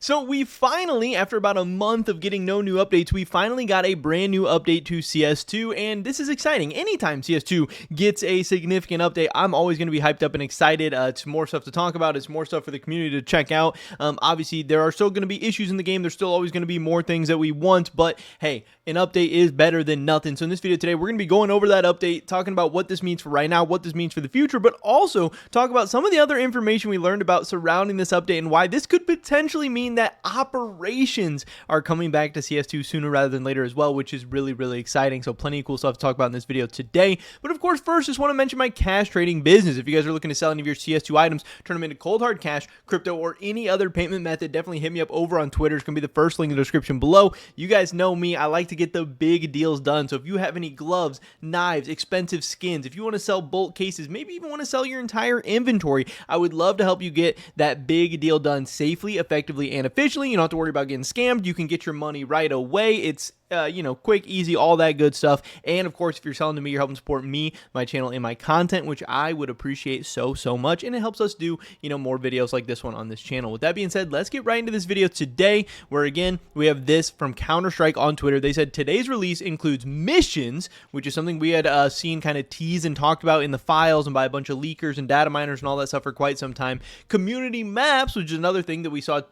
So we finally, after about a month of getting no new updates, we finally got a brand new update to CS2, and this is exciting. Anytime CS2 gets a significant update, I'm always going to be hyped up and excited. It's more stuff to talk about. It's more stuff for the community to check out. Obviously, there are still going to be issues in the game. There's still always going to be more things that we want, but hey, an update is better than nothing. So in this video today, we're going to be going over that update, talking about what this means for right now, what this means for the future, but also talk about some of the other information we learned about surrounding this update and why this could potentially mean that operations are coming back to CS2 sooner rather than later as well, which is really, really exciting. So plenty of cool stuff to talk about in this video today. But of course, first, just want to mention my cash trading business. If you guys are looking to sell any of your CS2 items, turn them into cold hard cash, crypto, or any other payment method, definitely hit me up over on Twitter. It's going to be the first link in the description below. You guys know me. I like to get the big deals done. So if you have any gloves, knives, expensive skins, if you want to sell bulk cases, maybe even want to sell your entire inventory, I would love to help you get that big deal done safely, effectively, and efficiently. You don't have to worry about getting scammed. You can get your money right away. It's quick, easy, all that good stuff. And of course, if you're selling to me, you're helping support me, my channel, and my content, which I would appreciate so much. And it helps us do, more videos like this one on this channel. With that being said, let's get right into this video today, where again, we have this from Counter-Strike on Twitter. They said today's release includes missions, which is something we had seen kind of teased and talked about in the files and by a bunch of leakers and data miners and all that stuff for quite some time. Community maps, which is another thing that we saw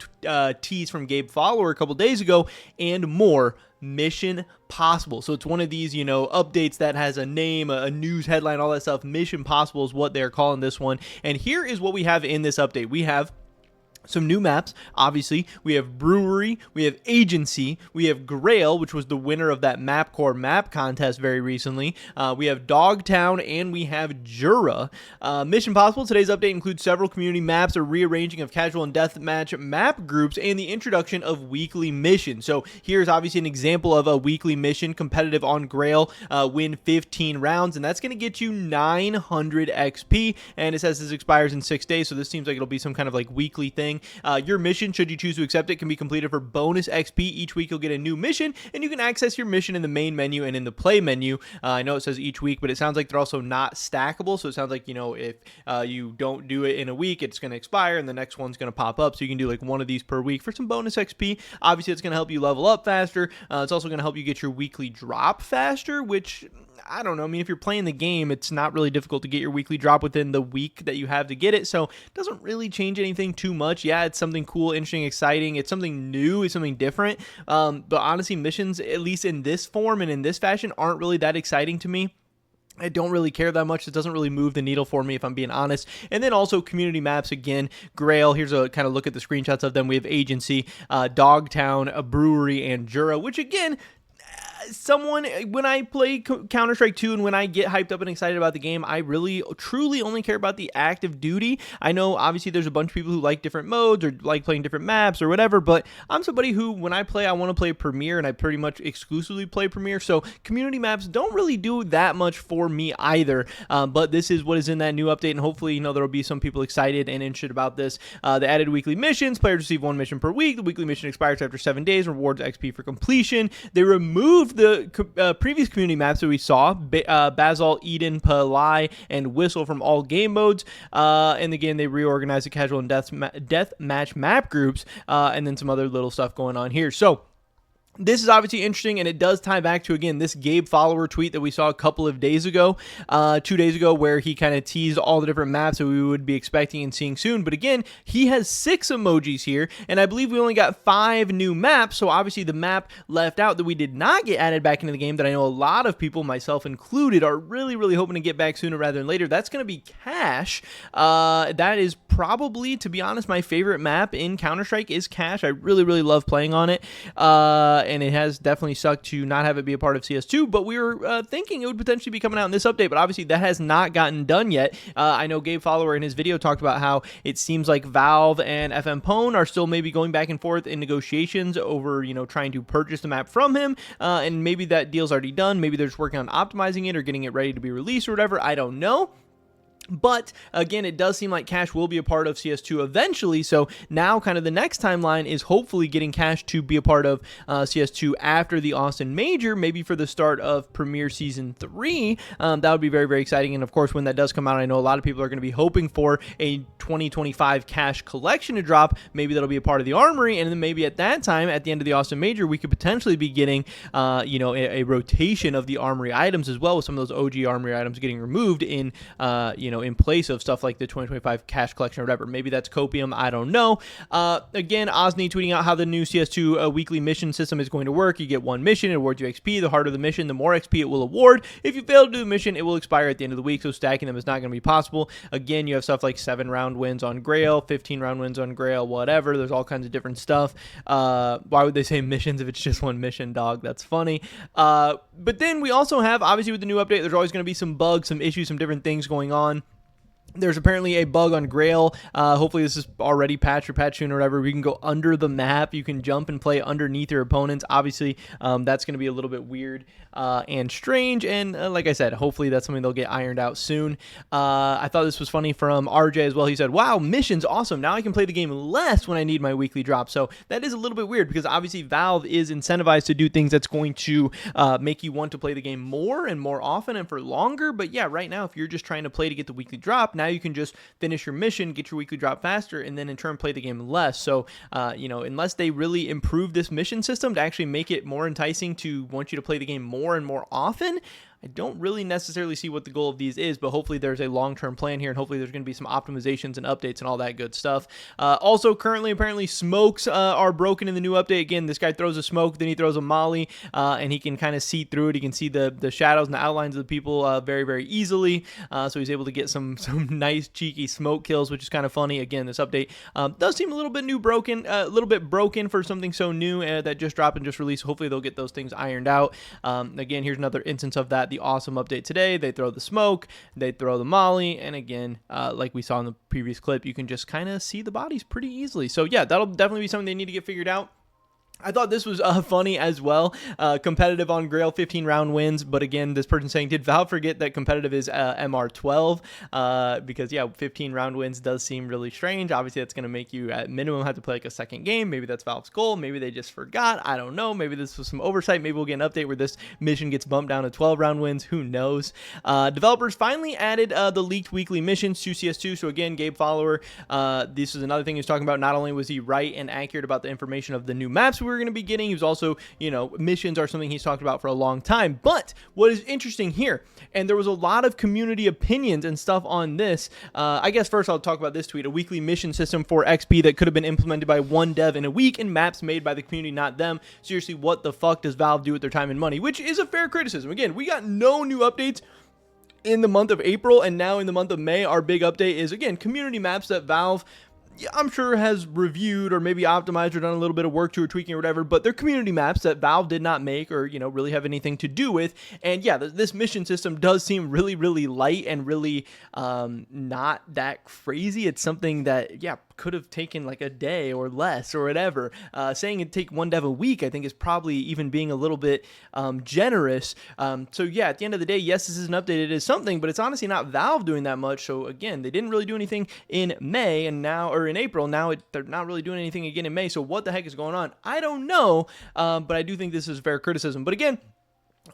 teased from Gabe Follower a couple days ago, and more. Mission Possible. So it's one of these, updates that has a name, a news headline, all that stuff. Mission Possible is what they're calling this one. And here is what we have in this update. We have some new maps. Obviously, we have Brewery, we have Agency, we have Grail, which was the winner of that MapCore map contest very recently. We have Dogtown, and we have Jura. Mission Possible, today's update includes several community maps, a rearranging of casual and deathmatch map groups, and the introduction of weekly missions. So here's obviously an example of a weekly mission, competitive on Grail, win 15 rounds, and that's going to get you 900 XP, and it says this expires in 6 days, so this seems like it'll be some kind of like weekly thing. Your mission, should you choose to accept it, can be completed for bonus XP. Each week you'll get a new mission, and you can access your mission in the main menu and in the play menu. I know it says each week, but it sounds like they're also not stackable, so it sounds like, if you don't do it in a week, it's going to expire, and the next one's going to pop up, so you can do like one of these per week for some bonus XP. Obviously, it's going to help you level up faster. It's also going to help you get your weekly drop faster, which I don't know. I mean, if you're playing the game, it's not really difficult to get your weekly drop within the week that you have to get it. So it doesn't really change anything too much. Yeah, it's something cool, interesting, exciting. It's something new. It's something different. But honestly, missions, at least in this form and in this fashion, aren't really that exciting to me. I don't really care that much. It doesn't really move the needle for me, if I'm being honest. And then also community maps again. Grail, here's a kind of look at the screenshots of them. We have Agency, Dogtown, a Brewery, and Jura, which again, when I play Counter-Strike 2 and when I get hyped up and excited about the game, I really truly only care about the active duty. I know obviously there's a bunch of people who like different modes or like playing different maps or whatever, but I'm somebody who, when I play, I want to play Premier, and I pretty much exclusively play Premier, so community maps don't really do that much for me either. But this is what is in that new update, and hopefully there will be some people excited and interested about this. They added weekly missions. Players receive one mission per week. The weekly mission expires after 7 days, rewards XP for completion. They removed the previous community maps that we saw, Basalt, Eden, Palai, and Whistle from all game modes. And again, they reorganized the casual and death match map groups, and then some other little stuff going on here. So this is obviously interesting, and it does tie back to, again, this Gabe Follower tweet that we saw a couple of days ago, 2 days ago, where he kind of teased all the different maps that we would be expecting and seeing soon. But again, he has 6 emojis here, and I believe we only got 5 new maps, so obviously the map left out that we did not get added back into the game that I know a lot of people, myself included, are really, really hoping to get back sooner rather than later. That's going to be Cache. That is probably, to be honest, my favorite map in Counter-Strike is Cache. I really, really love playing on it. And it has definitely sucked to not have it be a part of CS2, but we were thinking it would potentially be coming out in this update, but obviously that has not gotten done yet. I know Gabe Follower in his video talked about how it seems like Valve and FM Pwn are still maybe going back and forth in negotiations over, trying to purchase the map from him, and maybe that deal's already done. Maybe they're just working on optimizing it or getting it ready to be released or whatever. I don't know. But again, it does seem like Cash will be a part of CS2 eventually. So now kind of the next timeline is hopefully getting Cash to be a part of CS2 after the Austin Major, maybe for the start of Premier Season 3. That would be very, very exciting. And of course, when that does come out, I know a lot of people are going to be hoping for a 2025 Cash collection to drop. Maybe that'll be a part of the Armory. And then maybe at that time, at the end of the Austin Major, we could potentially be getting, a rotation of the Armory items as well, with some of those OG Armory items getting removed in, in place of stuff like the 2025 Cash collection or whatever. Maybe that's Copium, I don't know. Again, Osni tweeting out how the new CS2 weekly mission system is going to work. You get one mission, it awards you XP. The harder the mission, the more XP it will award. If you fail to do the mission, it will expire at the end of the week, so stacking them is not going to be possible. Again, you have stuff like 7-round wins on Grail, 15-round wins on Grail, whatever. There's all kinds of different stuff. Why would they say missions if it's just one mission, dog? That's funny. But then we also have, obviously with the new update, there's always going to be some bugs, some issues, some different things going on. There's apparently a bug on Grail. Hopefully this is already patched or patched soon or whatever. We can go under the map. You can jump and play underneath your opponents. Obviously, that's going to be a little bit weird and strange. And like I said, hopefully that's something they'll get ironed out soon. I thought this was funny from RJ as well. He said, wow, missions, awesome. Now I can play the game less when I need my weekly drop. So that is a little bit weird because obviously Valve is incentivized to do things that's going to make you want to play the game more and more often and for longer. But yeah, right now, if you're just trying to play to get the weekly drop, now you can just finish your mission, get your weekly drop faster, and then in turn play the game less. So, unless they really improve this mission system to actually make it more enticing to want you to play the game more and more often, I don't really necessarily see what the goal of these is, but hopefully there's a long-term plan here, and hopefully there's going to be some optimizations and updates and all that good stuff. Also, currently, apparently, smokes are broken in the new update. Again, this guy throws a smoke, then he throws a molly, and he can kind of see through it. He can see the shadows and the outlines of the people very, very easily, so he's able to get some nice, cheeky smoke kills, which is kind of funny. Again, this update does seem a little bit broken for something so new that just dropped and just released. Hopefully, they'll get those things ironed out. Again, here's another instance of that. The awesome update today. They throw the smoke, they throw the molly, and again, like we saw in the previous clip, you can just kind of see the bodies pretty easily. So yeah, that'll definitely be something they need to get figured out. I thought this was funny as well. Competitive on Grail, 15-round wins. But again, this person saying, did Valve forget that competitive is MR12? Because, yeah, 15-round wins does seem really strange. Obviously, that's going to make you, at minimum, have to play like a second game. Maybe that's Valve's goal. Maybe they just forgot. I don't know. Maybe this was some oversight. Maybe we'll get an update where this mission gets bumped down to 12-round wins. Who knows? Developers finally added the leaked weekly missions to CS2. So, again, Gabe Follower, this is another thing he was talking about. Not only was he right and accurate about the information of the new maps we're going to be getting. He was also, missions are something he's talked about for a long time. But what is interesting here, and there was a lot of community opinions and stuff on this. I guess first I'll talk about this tweet: a weekly mission system for XP that could have been implemented by one dev in a week and maps made by the community, not them. Seriously, what the fuck does Valve do with their time and money? Which is a fair criticism. Again, we got no new updates in the month of April, and now in the month of May, our big update is, again, community maps that Valve, I'm sure, has reviewed or maybe optimized or done a little bit of work to or tweaking or whatever, but they're community maps that Valve did not make or, really have anything to do with. And yeah, this mission system does seem really, really light and really not that crazy. It's something that, yeah, could have taken like a day or less or whatever. Saying it'd take one dev a week, I think, is probably even being a little bit generous. So yeah, at the end of the day, yes, this is an update. It is something, but it's honestly not Valve doing that much. So again, they didn't really do anything in May and now, or in April. Now they're not really doing anything again in May. So what the heck is going on? I don't know. But I do think this is fair criticism. But again,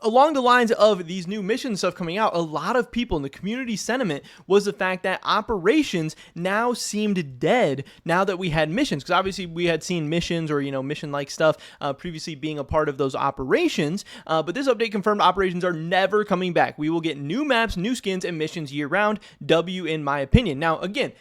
along the lines of these new mission stuff coming out, a lot of people in the community sentiment was the fact that operations now seemed dead now that we had missions. Because obviously we had seen missions or, mission-like stuff previously being a part of those operations. But this update confirmed operations are never coming back. We will get new maps, new skins, and missions year-round. W, in my opinion. Now, again,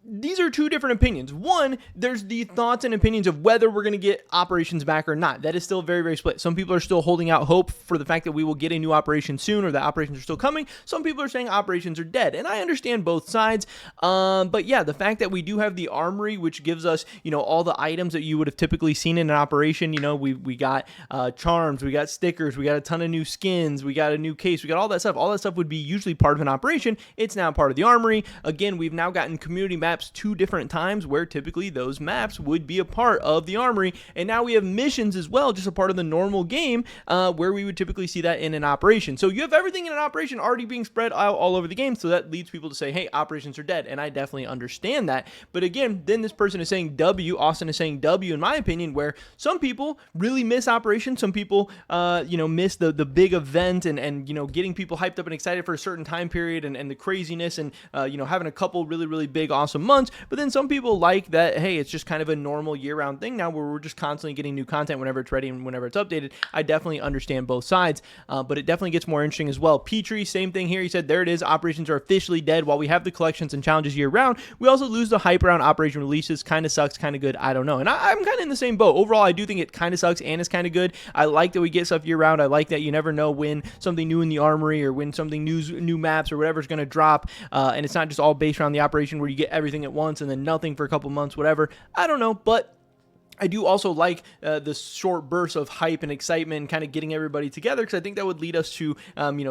these are two different opinions. One, there's the thoughts and opinions of whether we're going to get operations back or not. That is still very, very split. Some people are still holding out hope for the fact that we will get a new operation soon or that operations are still coming. Some people are saying operations are dead. And I understand both sides. But yeah, the fact that we do have the armory, which gives us, all the items that you would have typically seen in an operation. We got charms, we got stickers, we got a ton of new skins, we got a new case, we got all that stuff. All that stuff would be usually part of an operation. It's now part of the armory. Again, we've now gotten community maps maps 2 different times, where typically those maps would be a part of the armory. And now we have missions as well, just a part of the normal game, where we would typically see that in an operation. So you have everything in an operation already being spread out all over the game, so that leads people to say, hey, operations are dead, and I definitely understand that. But again, then this person is saying W, Austin is saying W, in my opinion, where some people really miss operations, some people, miss the big event and getting people hyped up and excited for a certain time period and the craziness and, having a couple really, really big, awesome months. But then some people like that, hey, it's just kind of a normal year-round thing now where we're just constantly getting new content whenever it's ready and whenever it's updated. I definitely understand both sides, but it definitely gets more interesting as well. Petrie, same thing here. He said, there it is. Operations are officially dead. While we have the collections and challenges year-round, we also lose the hype around operation releases. Kind of sucks, kind of good. I don't know. And I'm kind of in the same boat. Overall, I do think it kind of sucks and it's kind of good. I like that we get stuff year-round. I like that you never know when something new in the armory or when something new maps or whatever is going to drop, and it's not just all based around the operation where you get everything at once and then nothing for a couple months, whatever. I don't know, but I do also like the short bursts of hype and excitement and kind of getting everybody together, because I think that would lead us to,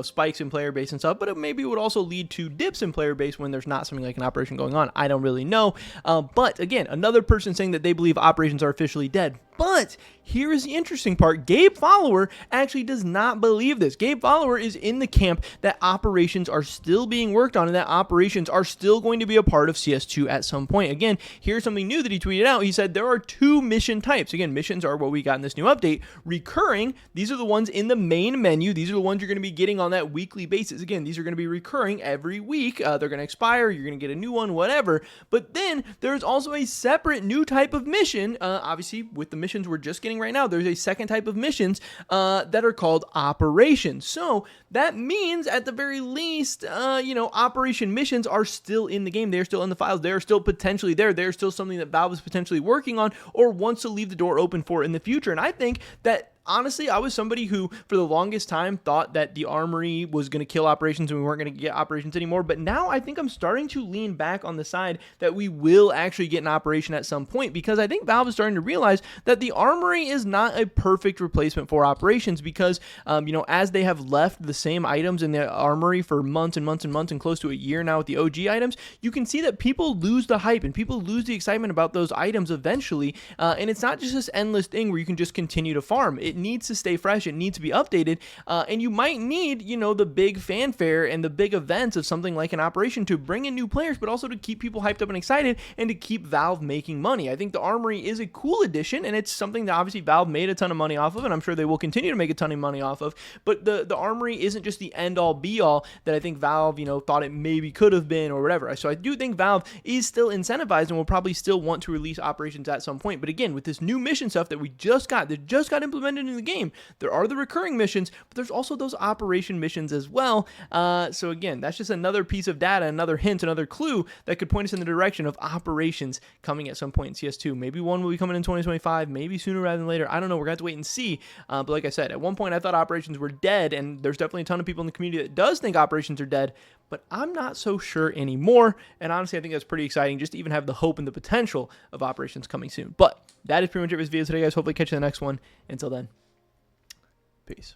spikes in player base and stuff, but maybe it would also lead to dips in player base when there's not something like an operation going on. I don't really know. But again, another person saying that they believe operations are officially dead. But here is the interesting part. Gabe Follower actually does not believe this. Gabe Follower is in the camp that operations are still being worked on and that operations are still going to be a part of CS2 at some point. Again, here's something new that he tweeted out. He said there are 2 mission types. Again, missions are what we got in this new update. Recurring, these are the ones in the main menu. These are the ones you're going to be getting on that weekly basis. Again, these are going to be recurring every week. They're going to expire. You're going to get a new one, whatever. But then there's also a separate new type of mission, obviously with the missions we're just getting right now. There's a second type of missions that are called operations. So that means at the very least, operation missions are still in the game. They're still in the files. They're still potentially there. They're still something that Valve is potentially working on or wants to leave the door open for in the future. And I think that honestly, I was somebody who, for the longest time, thought that the armory was going to kill operations and we weren't going to get operations anymore. But now I think I'm starting to lean back on the side that we will actually get an operation at some point, because I think Valve is starting to realize that the armory is not a perfect replacement for operations, because, as they have left the same items in the armory for months and months and months and close to a year now with the OG items, you can see that people lose the hype and people lose the excitement about those items eventually. And it's not just this endless thing where you can just continue to farm. It needs to stay fresh. It needs to be updated. And you might need, the big fanfare and the big events of something like an operation to bring in new players, but also to keep people hyped up and excited and to keep Valve making money. I think the armory is a cool addition, and it's something that obviously Valve made a ton of money off of, and I'm sure they will continue to make a ton of money off of. But the armory isn't just the end all be all that I think Valve, thought it maybe could have been or whatever. So I do think Valve is still incentivized and will probably still want to release operations at some point. But again, with this new mission stuff that just got implemented in the game, there are the recurring missions, but there's also those operation missions as well. So again, that's just another piece of data, another hint, another clue that could point us in the direction of operations coming at some point in CS2. Maybe one will be coming in 2025, maybe sooner rather than later. I don't know. We're going to have to wait and see. But like I said, at one point I thought operations were dead, and there's definitely a ton of people in the community that does think operations are dead, but I'm not so sure anymore. And honestly, I think that's pretty exciting just to even have the hope and the potential of operations coming soon. But that is pretty much it for this video today, guys. Hopefully catch you in the next one. Until then, peace.